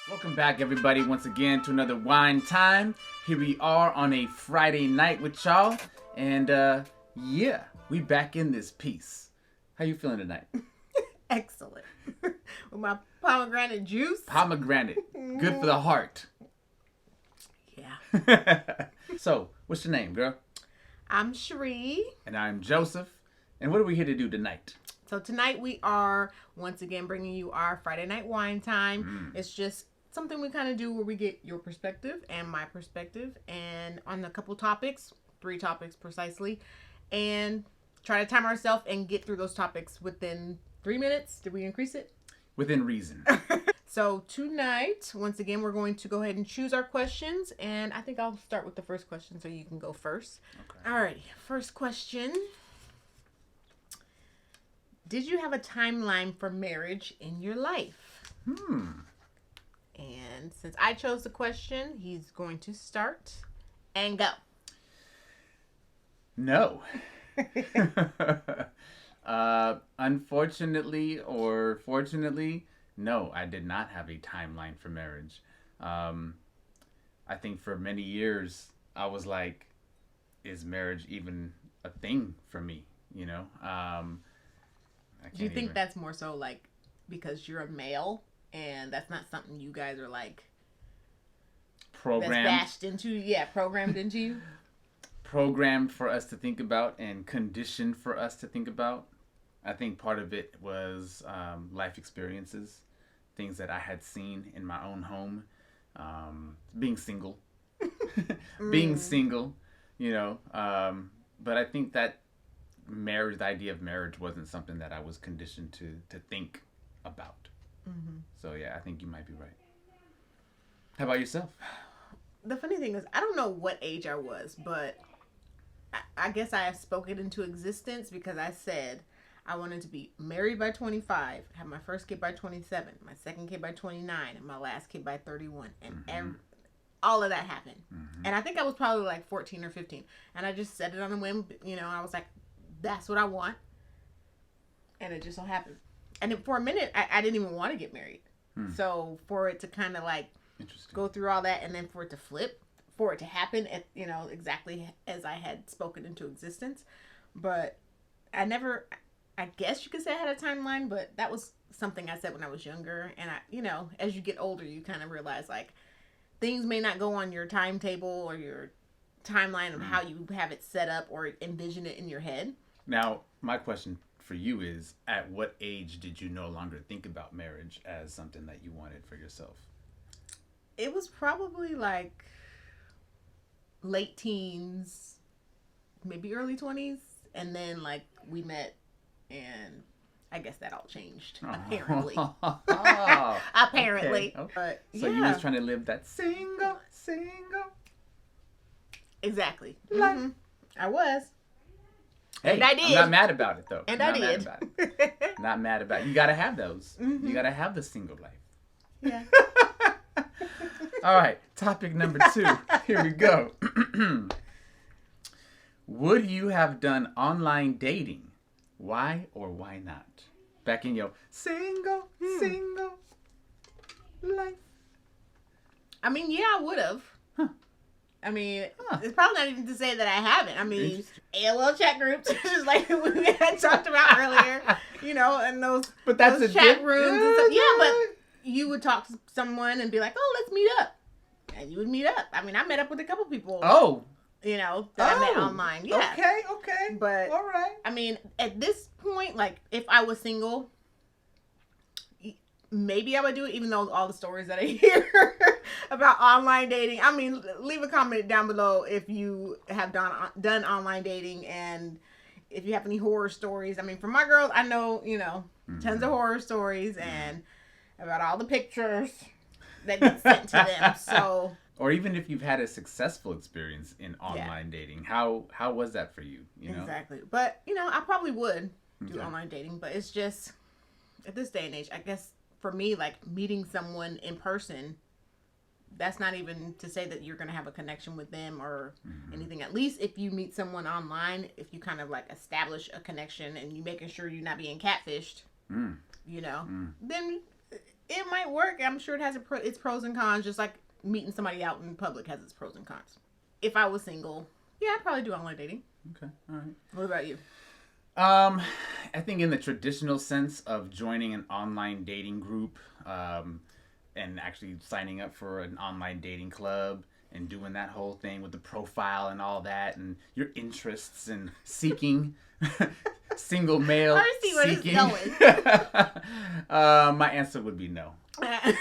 Welcome back, everybody, once again to another Wine Time. Here we are on a Friday night with y'all, and yeah, we back in this piece. How you feeling tonight? Excellent. With my pomegranate juice. Pomegranate, good for the heart. Yeah. So, what's your name, girl? I'm Sherri. And I'm Joseph. And what are we here to do tonight? So tonight we are once again bringing you our Friday night wine time. It's just something we kind of do where we get your perspective and my perspective and on a couple topics, 3 topics precisely, and try to time ourselves and get through those topics within 3 minutes. Did we increase it? Within reason. So tonight, once again, we're going to go ahead and choose our questions, and I think I'll start with the first question so you can go first. Okay. Alrighty, first question. Did you have a timeline for marriage in your life? And since I chose the question, he's going to start and go. No. Unfortunately or fortunately, no, I did not have a timeline for marriage. I think for many years, I was like, is marriage even a thing for me? You know? Do you think that's more so like because you're a male and that's not something you guys are like programmed? That's bashed into you? Yeah, programmed into you? Programmed for us to think about and conditioned for us to think about. I think part of it was life experiences, things that I had seen in my own home, being single, you know. But I think that marriage, the idea of marriage wasn't something that I was conditioned to think about. So yeah, I think you might be right. How about yourself? The funny thing is, I don't know what age I was, but I guess I have spoken into existence because I said I wanted to be married by 25, have my first kid by 27, my second kid by 29, and my last kid by 31. And all of that happened. And I think I was probably like 14 or 15. And I just said it on a whim, you know, I was like, that's what I want. And it just so happened. And for a minute, I didn't even want to get married. So for it to kind of like go through all that and then for it to flip, for it to happen at, you know, exactly as I had spoken into existence. But I guess you could say I had a timeline, but that was something I said when I was younger. And you know, as you get older, you kind of realize like things may not go on your timetable or your timeline of how you have it set up or envision it in your head. Now, my question for you is, at what age did you no longer think about marriage as something that you wanted for yourself? It was probably like late teens, maybe early 20s. And then like we met and I guess that all changed, apparently. Apparently. Okay. But, so you was trying to live that single. Exactly. I was. Hey, and I did. I'm not mad about it, though. And I did. Not mad about it. You got to have those. You got to have the single life. Yeah. All right. Topic number 2. Here we go. Would you have done online dating? Why or why not? Back in your single life. I mean, yeah, I would have. I mean, it's probably not even to say that I haven't. I mean, AOL chat groups, just like we had talked about earlier, you know, and those chat rooms and stuff. Yeah, but you would talk to someone and be like, oh, let's meet up. And you would meet up. I mean, I met up with a couple people. Oh. You know, that I met online. Yeah. Okay. But, all right. I mean, at this point, like, if I was single, maybe I would do it, even though all the stories that I hear about online dating. I mean, leave a comment down below if you have done online dating and if you have any horror stories. I mean, for my girls, I know, you know, tons of horror stories and about all the pictures that get sent to them. So... Or even if you've had a successful experience in online dating, how was that for you? You know? Exactly. But, you know, I probably would do online dating, but it's just, at this day and age, I guess for me, like meeting someone in person, that's not even to say that you're going to have a connection with them or anything. At least if you meet someone online, if you kind of like establish a connection and you making sure you're not being catfished, you know, then It might work. I'm sure it has its pros and cons, just like meeting somebody out in public has its pros and cons. If I was single, yeah, I'd probably do online dating. Okay, all right. What about you? I think in the traditional sense of joining an online dating group, and actually signing up for an online dating club and doing that whole thing with the profile and all that and your interests and seeking single male I see where seeking. it's going. My answer would be no. And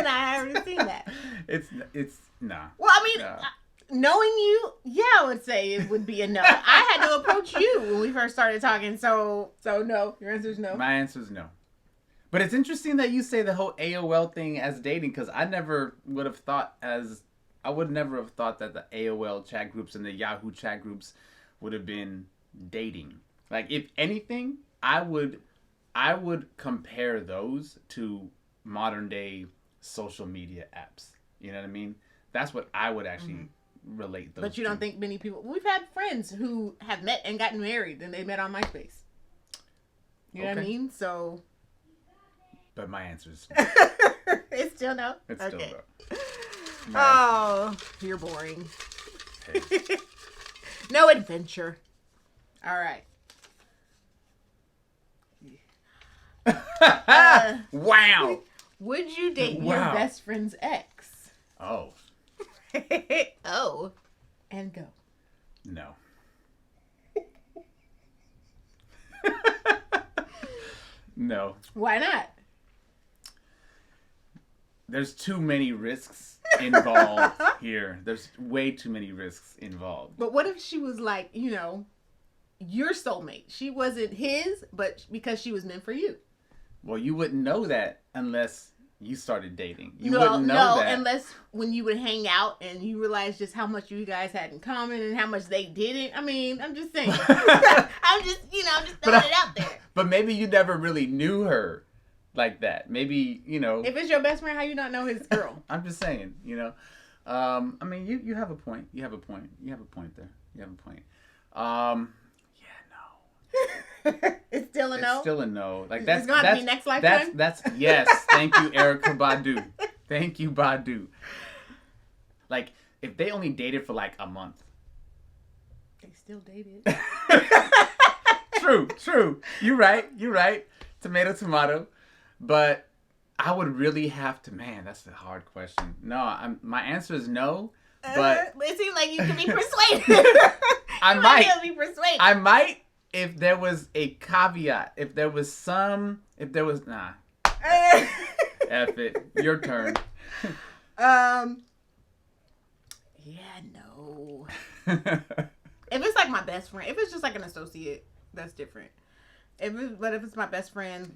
I haven't seen that. It's nah. Well, I mean, knowing you, yeah, I would say it would be a no. I had to approach you when we first started talking, so no. Your answer is no. My answer is no. But it's interesting that you say the whole AOL thing as dating, because I would never have thought that the AOL chat groups and the Yahoo chat groups would have been dating. Like, if anything, I would compare those to modern day social media apps. You know what I mean? That's what I would actually relate those. But you don't think many people? We've had friends who have met and gotten married, and they met on MySpace. You know what I mean? So. But my answer is no. It's still no? It's still no. Oh, you're boring. Hey. No adventure. All right. Wow. Would you date your best friend's ex? Oh. Oh. And go. No. No. Why not? There's too many risks involved here. There's way too many risks involved. But what if she was like, your soulmate? She wasn't his, but because she was meant for you. Well, you wouldn't know that unless you started dating. You wouldn't know that. Unless when you would hang out and you realized just how much you guys had in common and how much they didn't. I mean, I'm just saying. I'm just throwing it out there. But maybe you never really knew her like that. Maybe, If it's your best friend, how you not know his girl? I'm just saying, I mean, you have a point. You have a point there. You have a point. Yeah, no. It's still a no? It's still a no. Like, it's going to be next lifetime? That's yes. Thank you, Erykah Badu. Thank you, Badu. Like, if they only dated for like a month. They still dated. True. You're right. Tomato. But I would really have to, man, that's a hard question. No, my answer is no, but... it seems like you can be persuaded. I might be persuaded. I might if there was a caveat. If there was, nah. F it. Your turn. Yeah, no. If it's like my best friend, if it's just like an associate, that's different. But if it's my best friend,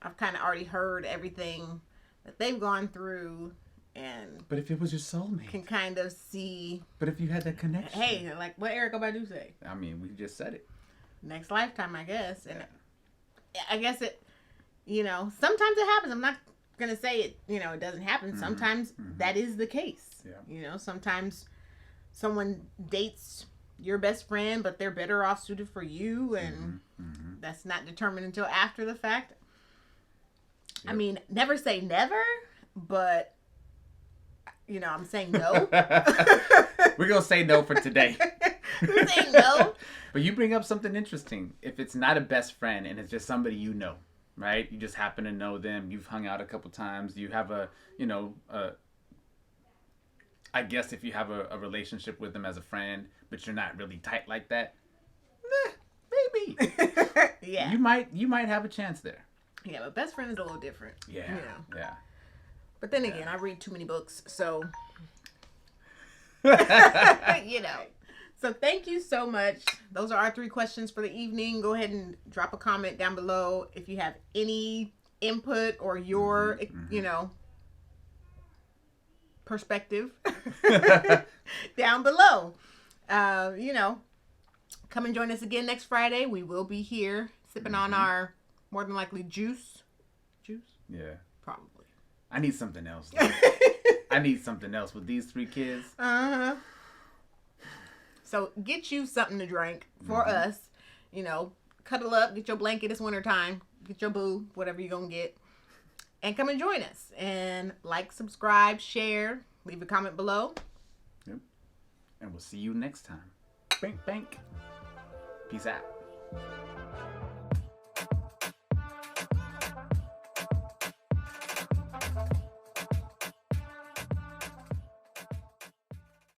I've kind of already heard everything that they've gone through, and but if it was your soulmate, can kind of see. But if you had that connection, hey, like what Erykah Badu say? I mean, we just said it. Next lifetime, I guess, and I guess it. Sometimes it happens. I'm not gonna say it. It doesn't happen. Mm-hmm. Sometimes that is the case. Yeah. Sometimes someone dates your best friend, but they're better off suited for you, and that's not determined until after the fact. Yep. I mean, never say never, but I'm saying no. We're gonna say no for today. We're saying no. But you bring up something interesting. If it's not a best friend and it's just somebody you know, right? You just happen to know them. You've hung out a couple times. You have I guess if you have a relationship with them as a friend, but you're not really tight like that, maybe. Yeah. You might have a chance there. Yeah, but best friend is a little different. Yeah. Yeah. But then again, I read too many books, so So thank you so much. Those are our 3 questions for the evening. Go ahead and drop a comment down below if you have any input or your perspective down below. Come and join us again next Friday. We will be here sipping on our more than likely juice. Yeah, probably. I need something else. I need something else with these 3 kids. So get you something to drink for us. cuddle up, get your blanket. It's wintertime. Get your boo, whatever you're going to get. And come and join us. And like, subscribe, share, leave a comment below. Yep. And we'll see you next time. Bank, bank. Peace out.